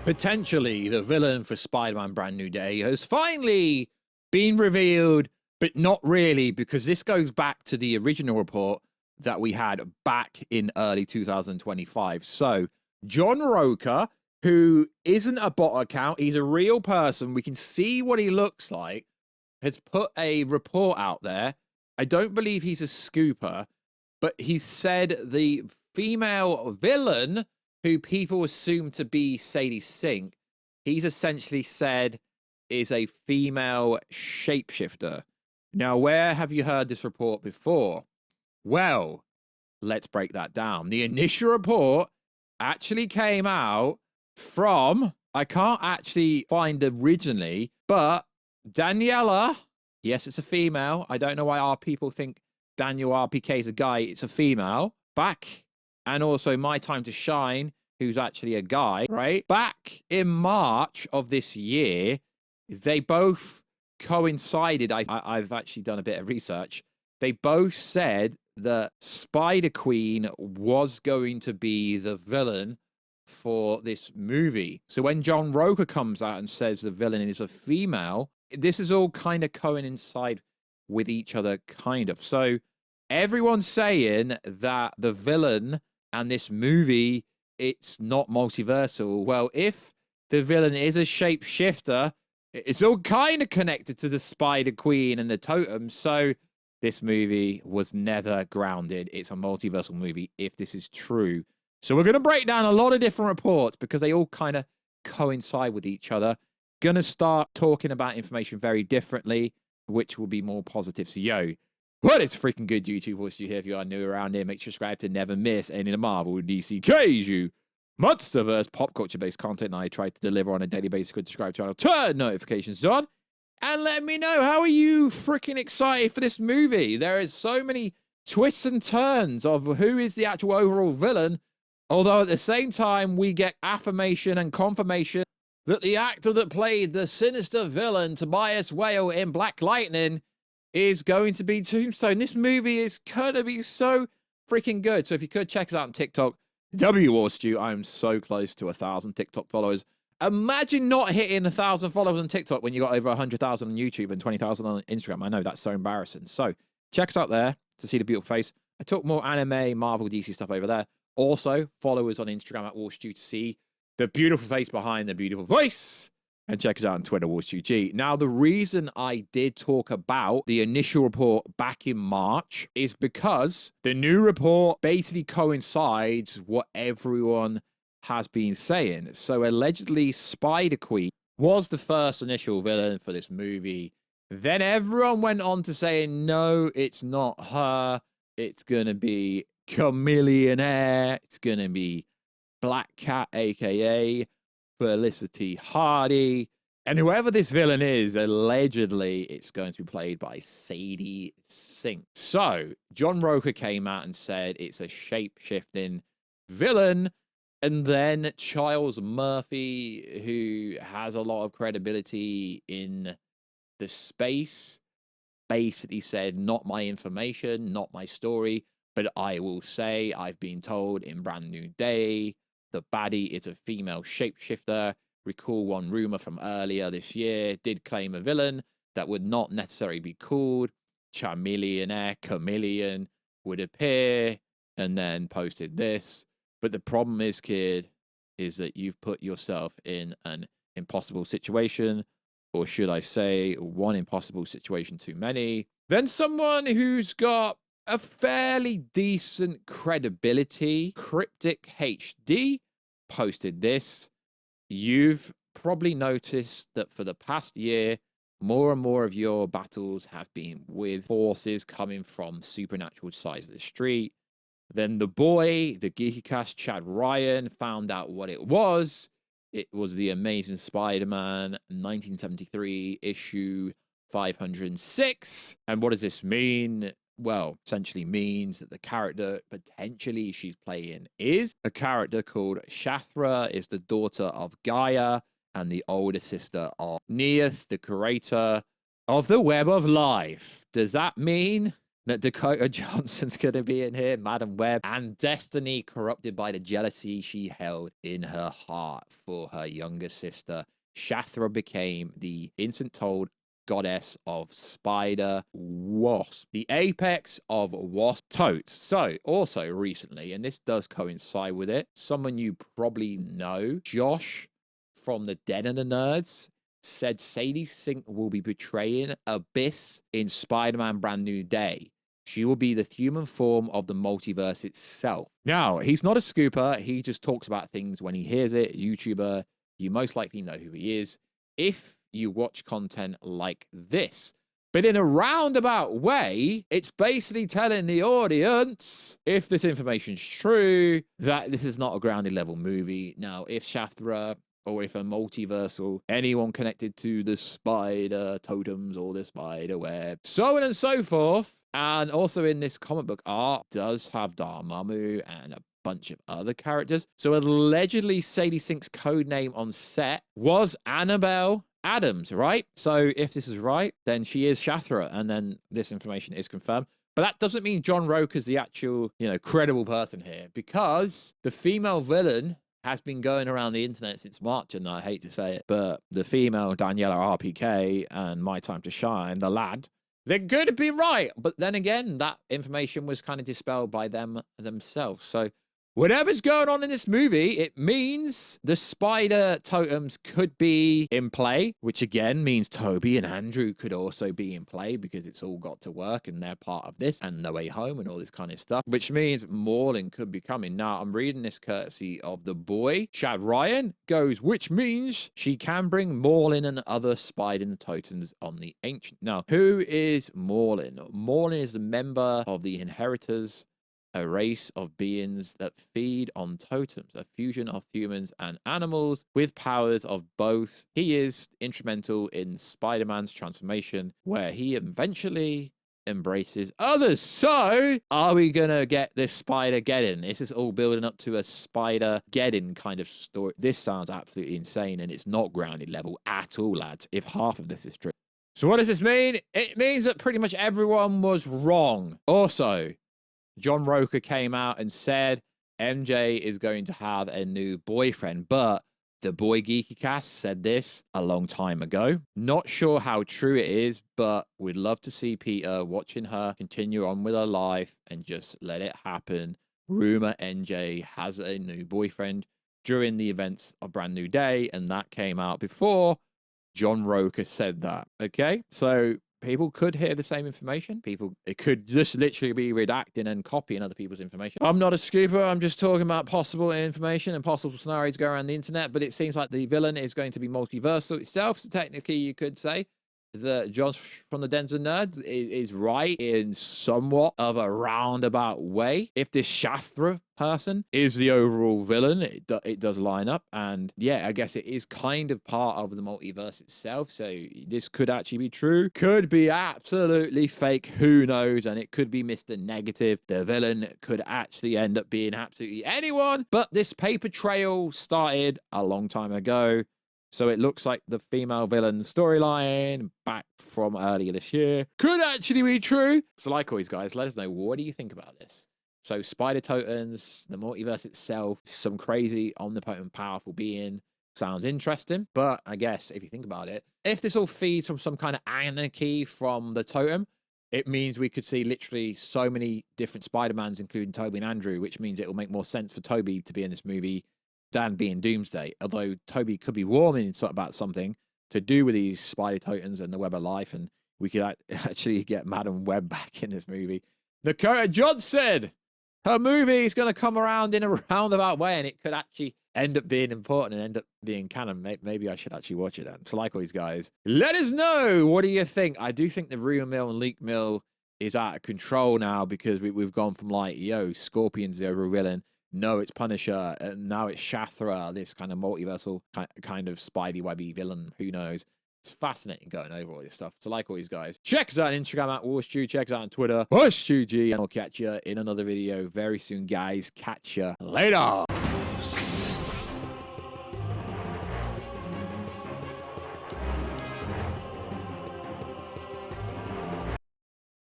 potentially the villain for Spider-Man Brand New Day has finally been revealed, but not really, because this goes back to the original report that we had back in early 2025. So John Roker, who isn't a bot account, he's a real person, we can see what he looks like, has put a report out there. I don't believe he's a scooper, but he said the female villain, who people assume to be Sadie Sink, he's essentially said is a female shapeshifter. Now, where have you heard this report before? Well, let's break that down. The initial report actually came out from, I can't actually find originally, but Daniela, yes, it's a female. I don't know why our people think Daniel RPK is a guy. It's a female. Back, and also My Time to Shine, who's actually a guy, right? Back in March of this year, they both coincided. I've actually done a bit of research. They both said that Spider Queen was going to be the villain for this movie. So when John Roker comes out and says the villain is a female, this is all kind of coincide with each other, kind of. So everyone's saying that the villain and this movie, it's not multiversal. Well, if the villain is a shapeshifter, it's all kind of connected to the Spider Queen and the totem. So this movie was never grounded. It's a multiversal movie if this is true. So we're going to break down a lot of different reports because they all kind of coincide with each other. Going to start talking about information very differently, which will be more positive. So, yo, what is freaking good, YouTube? Voice you here. If you are new around here, make sure to subscribe to never miss any of the Marvel, DC, Kaiju, Monsterverse, pop culture-based content I try to deliver on a daily basis. Go subscribe to the channel, turn notifications on, and let me know, how are you freaking excited for this movie? There is so many twists and turns of who is the actual overall villain, although at the same time, we get affirmation and confirmation that the actor that played the sinister villain, Tobias Whale, in Black Lightning is going to be Tombstone. This movie is going to be so freaking good. So if you could, check us out on TikTok, Warstu. I'm so close to 1,000 TikTok followers. Imagine not hitting 1,000 followers on TikTok when you got over 100,000 on YouTube and 20,000 on Instagram. I know, that's so embarrassing. So check us out there to see the beautiful face. I talk more anime, Marvel, DC stuff over there. Also, follow us on Instagram at Warstu to see the beautiful face behind the beautiful voice. And check us out on Twitter, WarstuG. Now, the reason I did talk about the initial report back in March is because the new report basically coincides what everyone has been saying. So allegedly, Spider Queen was the first initial villain for this movie. Then everyone went on to saying, no, it's not her. It's going to be Chameleon Air. It's going to be Black Cat, a.k.a. Felicity Hardy. And whoever this villain is, allegedly, it's going to be played by Sadie Sink. So, John Roker came out and said it's a shape-shifting villain. And then Charles Murphy, who has a lot of credibility in the space, basically said, not my information, not my story, but I will say I've been told in Brand New Day, the baddie is a female shapeshifter. Recall one rumor from earlier this year did claim a villain that would not necessarily be called Chameleon, would appear, and then posted this. But the problem is, kid, is that you've put yourself in an impossible situation, or should I say, one impossible situation too many. Then someone who's got a fairly decent credibility, Cryptic HD, posted this. You've probably noticed that for the past year, more and more of your battles have been with forces coming from supernatural sides of the street. Then the boy, the Geeky Cast Chad Ryan, found out what it was. It was the Amazing Spider-Man 1973 issue 506. And what does this mean? Well, essentially means that the character potentially she's playing is a character called Shathra, is the daughter of Gaia and the older sister of Neith, the creator of the Web of Life. Does that mean that Dakota Johnson's going to be in here, Madam Web, and Destiny corrupted by the jealousy she held in her heart for her younger sister. Shathra became the instant told goddess of Spider Wasp, the apex of Wasp totes. So, also recently, and this does coincide with it, someone you probably know, Josh from the Den of the Nerds, said Sadie Sink will be portraying Abyss in Spider-Man Brand New Day. She will be the human form of the multiverse itself. Now, he's not a scooper. He just talks about things when he hears it. YouTuber, you most likely know who he is if you watch content like this. But in a roundabout way, it's basically telling the audience, if this information's true, that this is not a grounded level movie. Now, if Shathra or if a multiversal, anyone connected to the spider totems or the spider web, so on and so forth. And also in this comic book art does have Dormammu and a bunch of other characters. So allegedly Sadie Sink's code name on set was Annabelle Adams, right? So if this is right, then she is Shathra, and then this information is confirmed. But that doesn't mean John Roker's the actual, credible person here, because the female villain has been going around the internet since March, and I hate to say it, but the female Daniela RPK and My Time to Shine, the lad, they could have been right. But then again, that information was kind of dispelled by them themselves. So whatever's going on in this movie, it means the spider totems could be in play, which again means Toby and Andrew could also be in play because it's all got to work and they're part of this and No Way Home and all this kind of stuff, which means Morlin could be coming. Now, I'm reading this courtesy of the boy. Chad Ryan goes, which means she can bring Morlin and other spider totems on the Ancient. Now, who is Morlin? Morlin is a member of the Inheritors, a race of beings that feed on totems, a fusion of humans and animals with powers of both. He is instrumental in Spider-Man's transformation, where he eventually embraces others. So, are we gonna get this Spider-Geddon? This is all building up to a Spider-Geddon kind of story. This sounds absolutely insane, and it's not grounded level at all, lads, if half of this is true. So what does this mean? It means that pretty much everyone was wrong. Also, John Roker came out and said MJ is going to have a new boyfriend, but the Boy Geeky Cast said this a long time ago. Not sure how true it is, but we'd love to see Peter watching her continue on with her life and just let it happen. Rumor MJ has a new boyfriend during the events of Brand New Day, and that came out before John Roker said that. Okay, so people could hear the same information. It could just literally be redacting and copying other people's information. I'm not a scooper. I'm just talking about possible information and possible scenarios go around the internet, but it seems like the villain is going to be multiversal itself. So technically you could say that John from the Dens of Nerds is right in somewhat of a roundabout way. If this Shathra person is the overall villain, it does line up. And yeah, I guess it is kind of part of the multiverse itself. So this could actually be true. Could be absolutely fake. Who knows? And it could be Mr. Negative. The villain could actually end up being absolutely anyone. But this paper trail started a long time ago. So it looks like the female villain storyline back from earlier this year could actually be true. So like always, guys, let us know, what do you think about this? So spider totems, the multiverse itself, some crazy, omnipotent, powerful being. Sounds interesting. But I guess if you think about it, if this all feeds from some kind of anarchy from the totem, it means we could see literally so many different Spider-Mans, including Toby and Andrew, which means it will make more sense for Toby to be in this movie than being Doomsday. Although Toby could be warming about something to do with these spider totems and the web of life, and we could actually get Madam Web back in this movie. Dakota Johnson, her movie is going to come around in a roundabout way, and it could actually end up being important and end up being canon. Maybe I should actually watch it then. So like always, guys, let us know, what do you think? I do think the rumor mill and leak mill is out of control now, because we've gone from like, Scorpion's the overall villain. No, it's Punisher, and now it's Shathra, this kind of multiversal kind of Spidey webby villain. Who knows? It's fascinating going over all this stuff. So like always, guys, check us out on Instagram at Warstu, check us out on Twitter, WarstuG, and I'll catch you in another video very soon, guys. Catch you later.